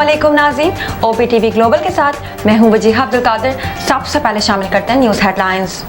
अस्सलामुअलैकुम नाज़रीन, OPTV global के साथ मैं हूं वजीहा अब्दुल कादिर। सबसे पहले शामिल करते हैं न्यूज़ हेडलाइंस।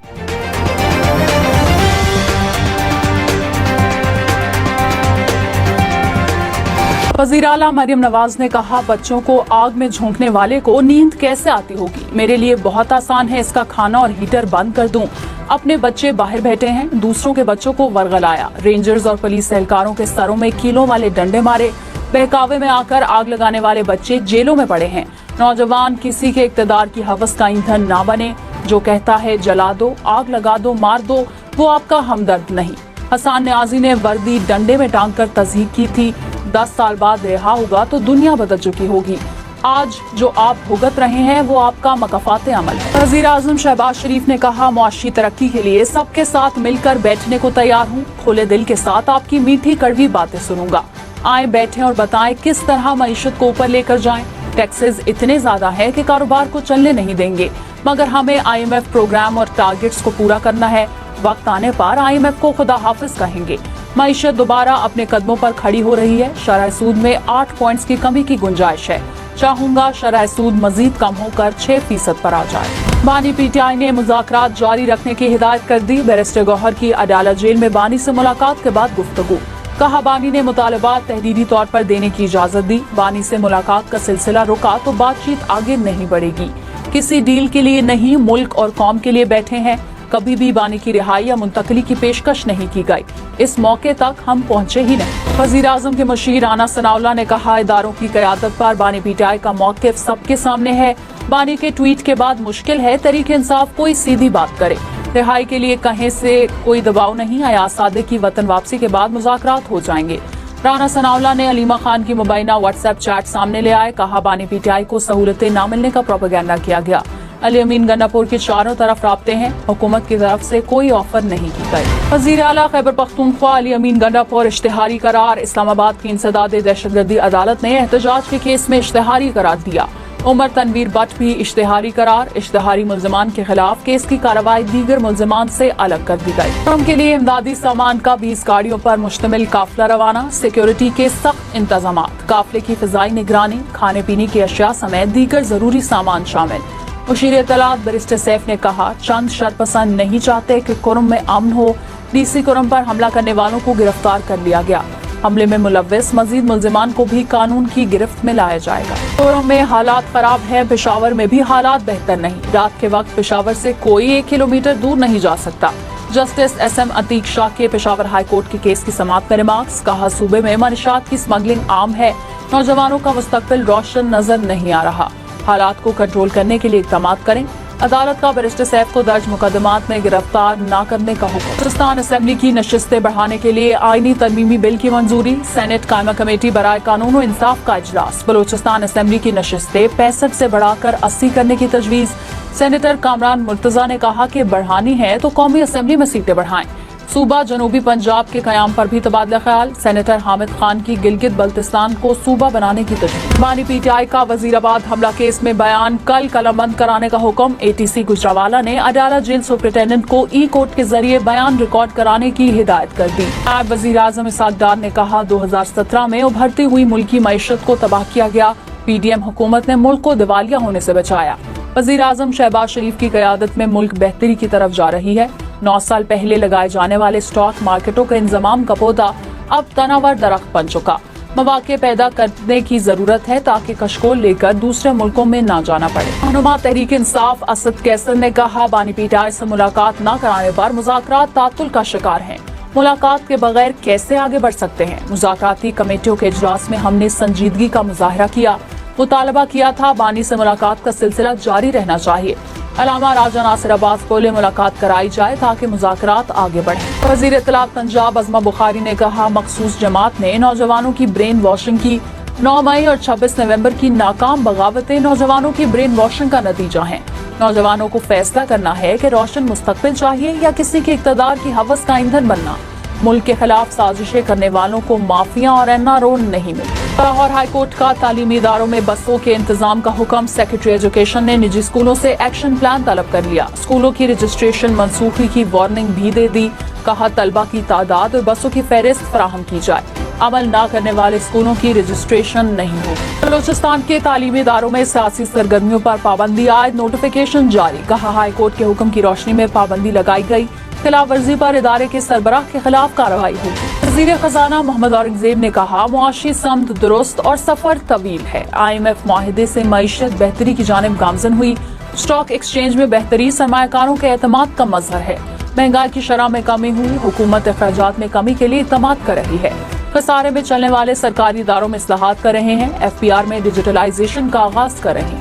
वज़ीर आला मरियम नवाज ने कहा, बच्चों को आग में झोंकने वाले को नींद कैसे आती होगी। मेरे लिए बहुत आसान है इसका खाना और हीटर बंद कर दूं। अपने बच्चे बाहर बैठे हैं, दूसरों के बच्चों को वर्गलाया। रेंजर्स और पुलिस एहलकारों के सरों में कीलों वाले डंडे मारे। बहकावे में आकर आग लगाने वाले बच्चे जेलों में पड़े हैं। नौजवान किसी के इक़्तिदार की हवस का ईंधन ना बने। जो कहता है जला दो, आग लगा दो, मार दो, वो आपका हमदर्द नहीं। हसन न्याजी ने वर्दी डंडे में टांग कर तज़हीक की थी। 10 साल बाद रिहा होगा तो दुनिया बदल चुकी होगी। आज जो आप भुगत रहे हैं वो आपका मकफ़ाते अमल है। वज़ीर आज़म शहबाज शरीफ ने कहा, मुआशी तरक्की के लिए सबके साथ मिलकर बैठने को तैयार हूँ। खुले दिल के साथ आपकी मीठी कड़वी बातें सुनूंगा। आए बैठें और बताएं किस तरह मईशत को ऊपर लेकर जाएं। टैक्सेस इतने ज्यादा है कि कारोबार को चलने नहीं देंगे, मगर हमें IMF प्रोग्राम और टारगेट्स को पूरा करना है। वक्त आने पर IMF को खुदा हाफिज कहेंगे। मईशत दोबारा अपने कदमों पर खड़ी हो रही है। शरह सूद में 8 पॉइंट्स की कमी की गुंजाइश है। चाहूंगा शरह सूद मजीद कम होकर 6% पर आ जाए। बानी PTI ने मुज़ाकरात जारी रखने की हिदायत कर दी। बैरिस्टर गौहर की अदालत जेल में बानी से मुलाकात के बाद गुफ्तगू। कहा, बानी ने मुतालबात तहरीरी तौर पर देने की इजाजत दी। बानी से मुलाकात का सिलसिला रुका तो बातचीत आगे नहीं बढ़ेगी। किसी डील के लिए नहीं, मुल्क और कौम के लिए बैठे हैं। कभी भी बानी की रिहाई या मुंतकली की पेशकश नहीं की गई। इस मौके तक हम पहुंचे ही नहीं। वज़ीर आज़म के मुशीर राना सनाउल्लाह ने कहा, इदारों की क़यादत पर बानी PTI का मौक़िफ़ सबके सामने है। बानी के ट्वीट के बाद मुश्किल है तहरीक इंसाफ कोई सीधी बात करे। रिहाई के लिए कहीं से कोई दबाव नहीं आया। सादिक की वतन वापसी के बाद मुज़ाकरात हो जाएंगे। राना सनाउल्लाह ने अलीमा खान की मुबैना WhatsApp चैट सामने ले आए। कहा, बानी PTI को सहूलतें न मिलने का प्रोपेगेंडा किया गया। अली अमीन गन्नापुर के चारों तरफ राब्ते हैं। हुकूमत की तरफ से कोई ऑफर नहीं की गई। वज़ीर आला खैबर पख्तूनख्वा अली अमीन गन्नापुर इश्तिहारी करार। इस्लामाबाद की इंसदाद दहशतगर्दी अदालत ने एहतजाज के केस में इश्तिहारी करार दिया। उमर तनवीर बट भी इश्तिहारी करार। इश्तिहारी मुल्ज़िमान के खिलाफ केस की कार्रवाई दीगर मुल्ज़िमान से अलग कर दी गई। ट्रम्प के लिए इमदादी सामान का 20 गाड़ियों पर मुश्तमिल काफिला रवाना। सिक्योरिटी के सख्त इंतजाम। काफिले की फिजाई निगरानी, खाने पीने की अशिया समेत दीगर जरूरी सामान शामिल। मुशीर इत्तलात बैरिस्टर सैफ ने कहा, चंद शरपसंद नहीं चाहते कि कुरम में अमन हो। DC कुरम पर हमला करने वालों को गिरफ्तार कर लिया गया। हमले में मुलव्विस मजीद मुल्जिमान को भी कानून की गिरफ्त में लाया जाएगा। कुरम में हालात खराब है, पेशावर में भी हालात बेहतर नहीं। रात के वक्त पेशावर से कोई 1 किलोमीटर दूर नहीं जा सकता। जस्टिस SM अतीक शाह के पेशावर हाई कोर्ट के केस की समाअत में रिमार्क्स। कहा, सूबे में मनशात की स्मगलिंग आम है। नौजवानों का मुस्तकबिल रोशन नजर नहीं आ रहा। हालात को कंट्रोल करने के लिए इक़दाम करें। अदालत का बैरिस्टर सैफ को दर्ज मुकदमात में गिरफ्तार न करने का हुक्म। बलूचिस्तान असेंबली की नशिस्तें बढ़ाने के लिए आईनी तरमीमी बिल की मंजूरी। सेनेट कायमा कमेटी बराए कानून और इंसाफ का इजलास। बलूचिस्तान असेंबली की नशिस्तें 65 से बढ़ाकर 80 करने की तजवीज़। सेनेटर कामरान मुर्तजा ने कहा कि बढ़ानी है तो कौमी असेंबली में सीटें बढ़ाएं। सूबा जनूबी पंजाब के कयाम पर भी तबादला ख्याल। सेनेटर हामिद खान की गिलगित बल्तिस्तान को सूबा बनाने की तजवीज़। बानी PTI का वजीराबाद हमला केस में बयान कल कलमबंद कराने का हुक्म। ATC गुजरावाला ने अदालत जेल सुपरिटेंडेंट को E-कोर्ट के जरिए बयान रिकॉर्ड कराने की हिदायत कर दी। नायब वजीर आज़म इसहाक डार ने कहा, 2017 में उभरती हुई मुल्की मईशत को तबाह किया गया। PDM हुकूमत ने मुल्क को दिवालिया होने से बचाया। वजीर आज़म शहबाज शरीफ की क़यादत में मुल्क बेहतरी की तरफ जा रही है। 9 साल पहले लगाए जाने वाले स्टॉक मार्केटों का इंजमाम का पौधा अब तनावर दरख्त बन चुका। मौके पैदा करने की जरूरत है ताकि कशकोल लेकर दूसरे मुल्कों में ना जाना पड़े। रहनुमा तहरीक इंसाफ असद कैसर ने कहा, बानी PTI से मुलाकात न कराने पर मुज़ाकरात तातुल का शिकार हैं। मुलाकात के बगैर कैसे आगे बढ़ सकते हैं। मुज़ाकराती कमेटियों के इजलास में हमने संजीदगी का मुजाहरा किया। मुतालबा किया था बानी से मुलाकात का सिलसिला जारी रहना चाहिए। अलामा राजा नासिर अब्बास बोले, मुलाकात कराई जाए ताकि मुज़ाकरात आगे बढ़े। वज़ीर इत्तलात पंजाब अज़मा बुखारी ने कहा, मखसूस जमात ने नौजवानों की ब्रेन वॉशिंग की। 9 मई और 26 नवंबर की नाकाम बगावतें नौजवानों की ब्रेन वॉशिंग का नतीजा हैं। नौजवानों को फैसला करना है कि रोशन मुस्तकबिल चाहिए या किसी के इक़्तिदार की हवस का ईंधन बनना। मुल्क के खिलाफ साजिशें करने वालों को माफिया और NRO नहीं मिलती। लाहौर हाई कोर्ट का तालीमी इदारों में बसों के इंतजाम का हुक्म। सेक्रेटरी एजुकेशन ने निजी स्कूलों से एक्शन प्लान तलब कर लिया। स्कूलों की रजिस्ट्रेशन मनसूखी की वार्निंग भी दे दी। कहा, तलबा की तादाद और बसों की फहरिस्त फराहम की जाए। अमल न करने वाले स्कूलों की रजिस्ट्रेशन नहीं होगी। बलूचिस्तान के तालीमी इदारों में सियासी सरगर्मियों पर पाबंदी आयद नोटिफिकेशन जारी। कहा हाई कोर्ट के हुक्म की रोशनी में पाबंदी लगाई गई। खिलाफ वर्जी पर इदारे के सरबराह के खिलाफ कार्रवाई होगी। वज़ीर खजाना मोहम्मद औरंगजेब ने कहा मुआशी समत दुरुस्त और सफर तवील है। IMF माहिदे से मईशत बेहतरी की जानिब गामजन हुई। स्टॉक एक्सचेंज में बेहतरी सरमायाकारों के एतमाद का मजहर है। महंगाई की शरह में कमी हुई। हुकूमत अखराजात में कमी के लिए इक़दामात कर रही है। खसारे में चलने वाले सरकारी इदारों में इस्लाहात कर रहे हैं। FPR में डिजिटलाइजेशन का आगाज कर रहे हैं।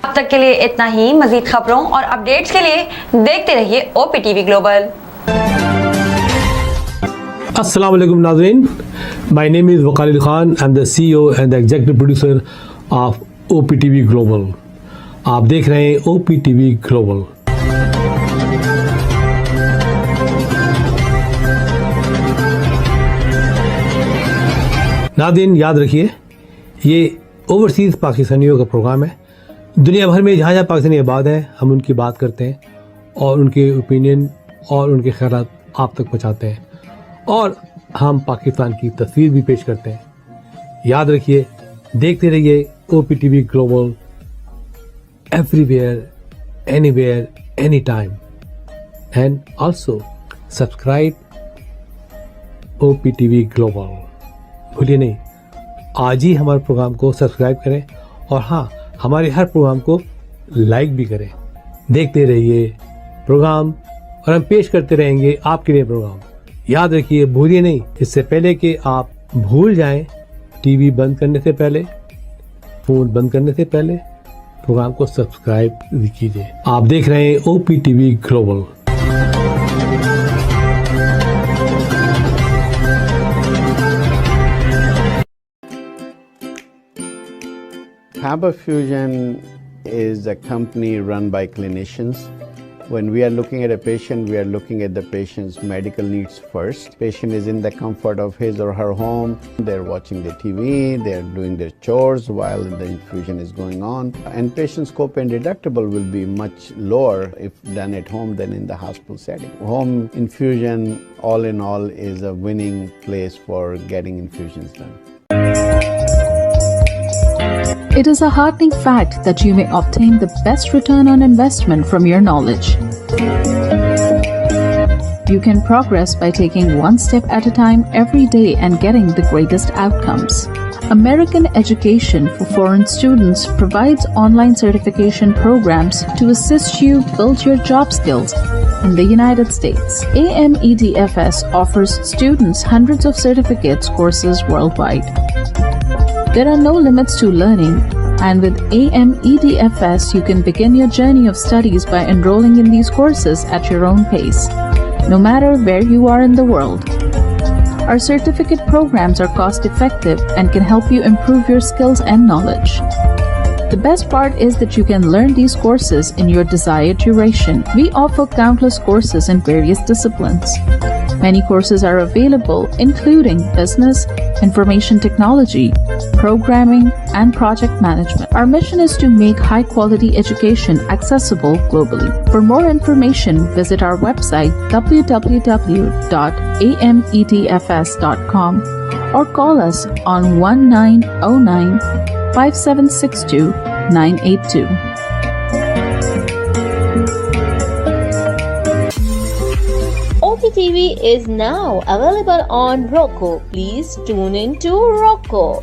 अब तक के लिए इतना ही। मजीद खबरों और अपडेट्स के लिए देखते रहिए OPTV ग्लोबल। अस्सलाम वालेकुम नाज़रीन, my name is Wakal Khan. I am the CEO and the executive producer of OPTV global. आप देख रहे हैं OPTV ग्लोबल। नाज़रीन याद रखिए, ये ओवरसीज़ पाकिस्तानियों का प्रोग्राम है। दुनिया भर में जहाँ जहाँ पाकिस्तानी आबाद हैं, हम उनकी बात करते हैं और उनके ओपिनियन और उनके ख्यालात आप तक पहुँचाते हैं और हम पाकिस्तान की तस्वीर भी पेश करते हैं। याद रखिए, देखते रहिए OPTV global, everywhere, anywhere, any time, and also subscribe OPTV global. भूलिए नहीं, आज ही हमारे प्रोग्राम को सब्सक्राइब करें और हाँ, हमारे हर प्रोग्राम को लाइक भी करें। देखते रहिए प्रोग्राम और हम पेश करते रहेंगे आपके लिए प्रोग्राम। याद रखिए, भूलिए नहीं, इससे पहले कि आप भूल जाएं, टीवी बंद करने से पहले, फोन बंद करने से पहले प्रोग्राम को सब्सक्राइब कीजिए। आप देख रहे हैं OPTV global. Faber Fusion is a company run by clinicians. When we are looking at a patient, we are looking at the patient's medical needs first. Patient is in the comfort of his or her home. They're watching the TV, they're doing their chores while the infusion is going on. And patient's copay deductible will be much lower if done at home than in the hospital setting. Home infusion, all in all, is a winning place for getting infusions done. It is a heartening fact that you may obtain the best return on investment from your knowledge. You can progress by taking one step at a time every day and getting the greatest outcomes. American Education for Foreign Students provides online certification programs to assist you build your job skills in the United States. AMEDFS offers students hundreds of certificates courses worldwide. There are no limits to learning, and with AMEDFS, you can begin your journey of studies by enrolling in these courses at your own pace, no matter where you are in the world. Our certificate programs are cost-effective and can help you improve your skills and knowledge. The best part is that you can learn these courses in your desired duration. We offer countless courses in various disciplines. Many courses are available, including business, information technology, programming, and project management. Our mission is to make high-quality education accessible globally. For more information, visit our website www.amedfs.com or call us on 1909-5762-982. OPTV is now available on Roku. Please tune in to Roku.